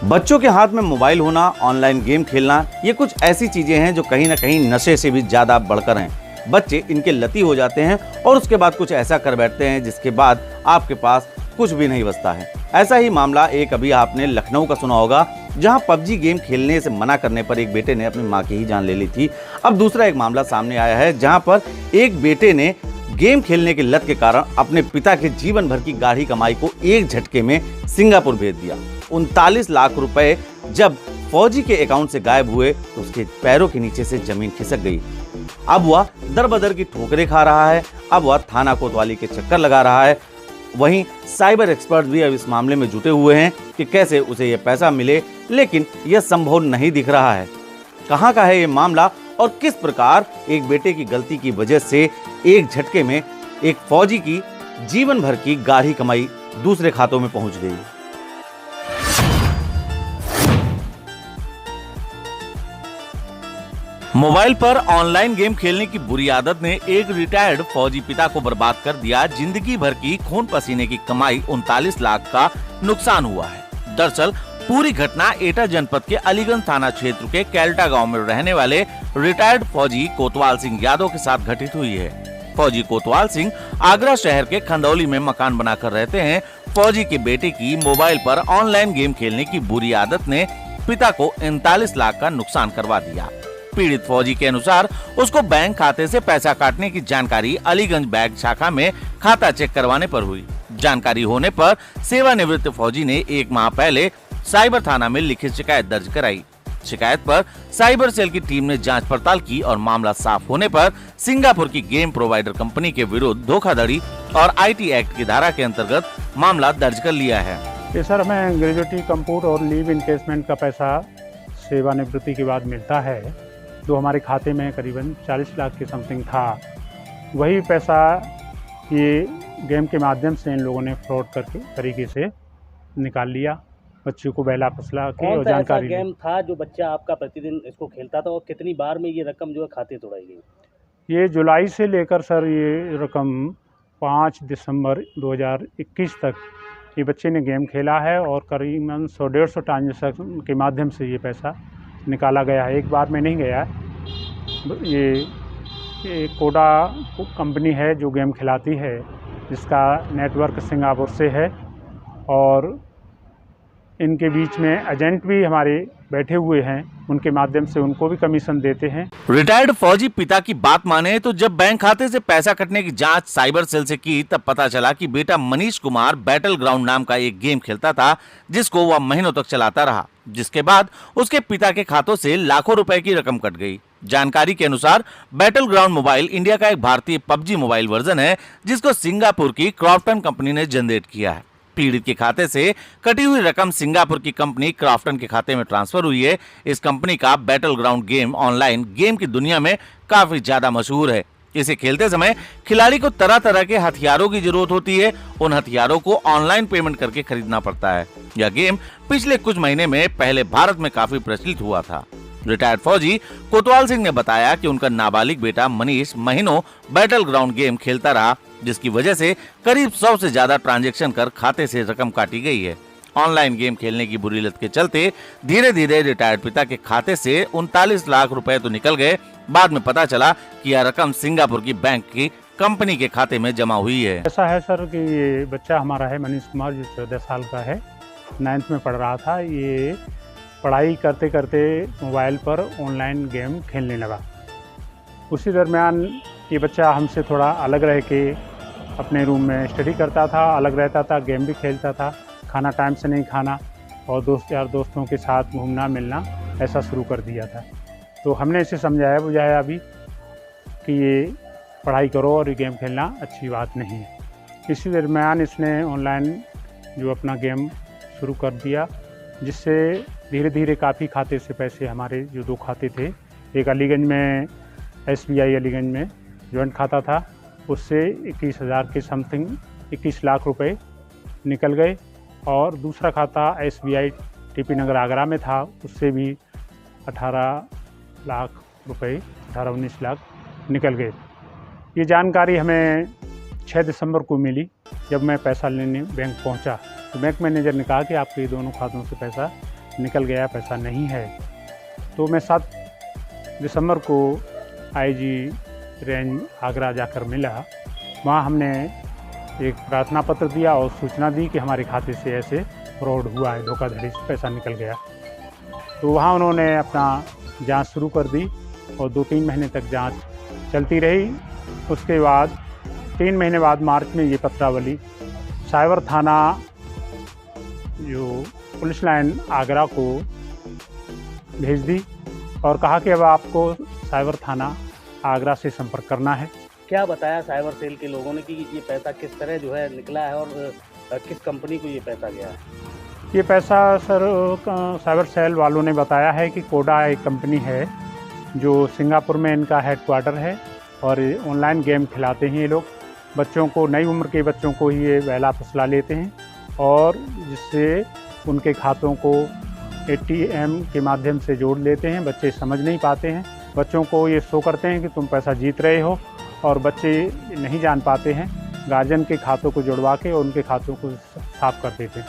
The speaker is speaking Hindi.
बच्चों के हाथ में मोबाइल होना, ऑनलाइन गेम खेलना, ये कुछ ऐसी चीजें हैं जो कहीं ना कहीं नशे से भी ज्यादा बढ़कर हैं। बच्चे इनके लती हो जाते हैं और उसके बाद कुछ ऐसा कर बैठते हैं जिसके बाद आपके पास कुछ भी नहीं बचता है। ऐसा ही मामला एक अभी आपने लखनऊ का सुना होगा, जहां पबजी गेम खेलने से मना करने पर एक बेटे ने अपनी मां की ही जान ले ली थी। अब दूसरा एक मामला सामने आया है जहां पर एक बेटे ने गेम खेलने की लत के कारण अपने पिता के जीवन भर की गाढ़ी कमाई को एक झटके में सिंगापुर भेज दिया। 39 लाख रुपए जब फौजी के अकाउंट से गायब हुए तो उसके पैरों के नीचे से जमीन खिसक गई। अब वह दर बदर की ठोकरें खा रहा है। अब वह थाना कोतवाली के चक्कर लगा रहा है। वहीं साइबर एक्सपर्ट भी अब इस मामले में जुटे हुए हैं कि कैसे उसे यह पैसा मिले, लेकिन यह संभव नहीं दिख रहा है। कहां का है ये मामला और किस प्रकार एक बेटे की गलती की वजह से एक झटके में एक फौजी की जीवन भर की गाढ़ी कमाई दूसरे खातों में पहुंच गई। मोबाइल पर ऑनलाइन गेम खेलने की बुरी आदत ने एक रिटायर्ड फौजी पिता को बर्बाद कर दिया। जिंदगी भर की खून पसीने की कमाई 39 लाख का नुकसान हुआ है। दरअसल पूरी घटना एटा जनपद के अलीगंज थाना क्षेत्र के कैल्टा गांव में रहने वाले रिटायर्ड फौजी कोतवाल सिंह यादव के साथ घटित हुई है। फौजी कोतवाल सिंह आगरा शहर के खंदौली में मकान बनाकर रहते हैं। फौजी के बेटे की मोबाइल पर ऑनलाइन गेम खेलने की बुरी आदत ने पिता को 39 लाख का नुकसान करवा दिया। पीड़ित फौजी के अनुसार उसको बैंक खाते से पैसा काटने की जानकारी अलीगंज बैंक शाखा में खाता चेक करवाने पर हुई। जानकारी होने पर सेवानिवृत्त फौजी ने 1 माह पहले साइबर थाना में लिखित शिकायत दर्ज कराई। शिकायत पर साइबर सेल की टीम ने जांच पड़ताल की और मामला साफ होने पर सिंगापुर की गेम प्रोवाइडर कंपनी के विरुद्ध धोखाधड़ी और आईटी एक्ट की धारा के अंतर्गत मामला दर्ज कर लिया है। सर, हमें ग्रेजुएटी कंप्यूट और लीव इनकेसमेंट का पैसा सेवानिवृत्ति के बाद मिलता है, जो हमारे खाते में करीबन 40 लाख के समथिंग था। वही पैसा ये गेम के माध्यम से इन लोगों ने फ्रॉड करके तरीके से निकाल लिया। बच्चों को बहला फसला के और जानकारी। गेम था जो बच्चा आपका प्रतिदिन इसको खेलता था और कितनी बार में ये रकम जो है खाते तोड़ाई गई? ये जुलाई से लेकर सर ये रकम 5 दिसंबर 2021 तक ये बच्चे ने गेम खेला है और करीबन 100-150 ट्रांजेक्शन के माध्यम से ये पैसा निकाला गया है। एक बार में नहीं गया है। ये कोडा कंपनी है जो गेम खिलाती है, जिसका नेटवर्क सिंगापुर से है और इनके बीच में एजेंट भी हमारे बैठे हुए हैं। उनके माध्यम से उनको भी कमीशन देते हैं। रिटायर्ड फौजी पिता की बात माने तो जब बैंक खाते से पैसा कटने की जांच साइबर सेल से की तब पता चला कि बेटा मनीष कुमार बैटल ग्राउंड नाम का एक गेम खेलता था, जिसको वह महीनों तक चलाता रहा, जिसके बाद उसके पिता के खातों से लाखों रुपए की रकम कट गई। जानकारी के अनुसार बैटल ग्राउंड मोबाइल इंडिया का एक भारतीय पबजी मोबाइल वर्जन है, जिसको सिंगापुर की क्रॉफ्टन कंपनी ने जनरेट किया है। पीड़ित के खाते से कटी हुई रकम सिंगापुर की कंपनी क्रॉफ्टन के खाते में ट्रांसफर हुई है। इस कंपनी का battle ground game online game की दुनिया में काफी ज्यादा मशहूर है। इसे खेलते समय खिलाड़ी को तरह तरह के हथियारों की जरूरत होती है। उन हथियारों को ऑनलाइन पेमेंट करके खरीदना पड़ता है। यह गेम पिछले कुछ महीने में पहले भारत में काफी प्रचलित हुआ था। रिटायर्ड फौजी कोतवाल सिंह ने बताया कि उनका नाबालिग बेटा मनीष महीनों बैटल ग्राउंड गेम खेलता रहा, जिसकी वजह से करीब 100 से ज्यादा ट्रांजैक्शन कर खाते से रकम काटी गई है। ऑनलाइन गेम खेलने की बुरी लत के चलते धीरे धीरे रिटायर्ड पिता के खाते से 39 लाख रुपए तो निकल गए। बाद में पता चला कि यह रकम सिंगापुर की बैंक की कंपनी के खाते में जमा हुई है। ऐसा है सर कि ये बच्चा हमारा है मनीष कुमार, जो 14 साल का है, 9th में पढ़ रहा था। ये पढ़ाई करते करते मोबाइल पर ऑनलाइन गेम खेलने लगा। उसी दरमियान ये बच्चा हमसे थोड़ा अलग रह के अपने रूम में स्टडी करता था, अलग रहता था, गेम भी खेलता था, खाना टाइम से नहीं खाना और दोस्तों के साथ घूमना मिलना ऐसा शुरू कर दिया था। तो हमने इसे समझाया बुझाया अभी कि ये पढ़ाई करो और ये गेम खेलना अच्छी बात नहीं है। इसी दरमियान इसने ऑनलाइन जो अपना गेम शुरू कर दिया, जिससे धीरे धीरे काफ़ी खाते से पैसे, हमारे जो 2 खाते थे, एक अलीगंज में SBI अलीगंज में जॉइंट खाता था, उससे 21,000 के समथिंग 21 लाख रुपए निकल गए और दूसरा खाता SBI TP नगर आगरा में था, उससे भी 18 लाख रुपए 18-19 लाख निकल गए। ये जानकारी हमें 6 दिसंबर को मिली। जब मैं पैसा लेने बैंक पहुंचा तो बैंक मैनेजर ने कहा कि आपके दोनों खातों से पैसा निकल गया, पैसा नहीं है। तो मैं 7 दिसंबर को आईजी रेंज आगरा जाकर मिला। वहाँ हमने एक प्रार्थना पत्र दिया और सूचना दी कि हमारे खाते से ऐसे फ्रॉड हुआ है, धोखाधड़ी से पैसा निकल गया। तो वहाँ उन्होंने अपना जांच शुरू कर दी और 2-3 महीने तक जांच चलती रही। उसके बाद 3 महीने बाद मार्च में ये पत्रावली साइबर थाना जो पुलिस लाइन आगरा को भेज दी और कहा कि अब आपको साइबर थाना आगरा से संपर्क करना है। क्या बताया साइबर सेल के लोगों ने कि ये पैसा किस तरह जो है निकला है और किस कंपनी को ये पैसा गया है? ये पैसा सर साइबर सेल वालों ने बताया है कि कोडा एक कंपनी है जो सिंगापुर में इनका हेडक्वार्टर है और ऑनलाइन गेम खिलाते हैं ये लोग। बच्चों को, नई उम्र के बच्चों को ही ये बहला फुसला लेते हैं और जिससे उनके खातों को ATM के माध्यम से जोड़ लेते हैं। बच्चे समझ नहीं पाते हैं, बच्चों को ये शो करते हैं कि तुम पैसा जीत रहे हो और बच्चे नहीं जान पाते हैं। गार्जियन के खातों को जुड़वा के और उनके खातों को साफ कर देते हैं।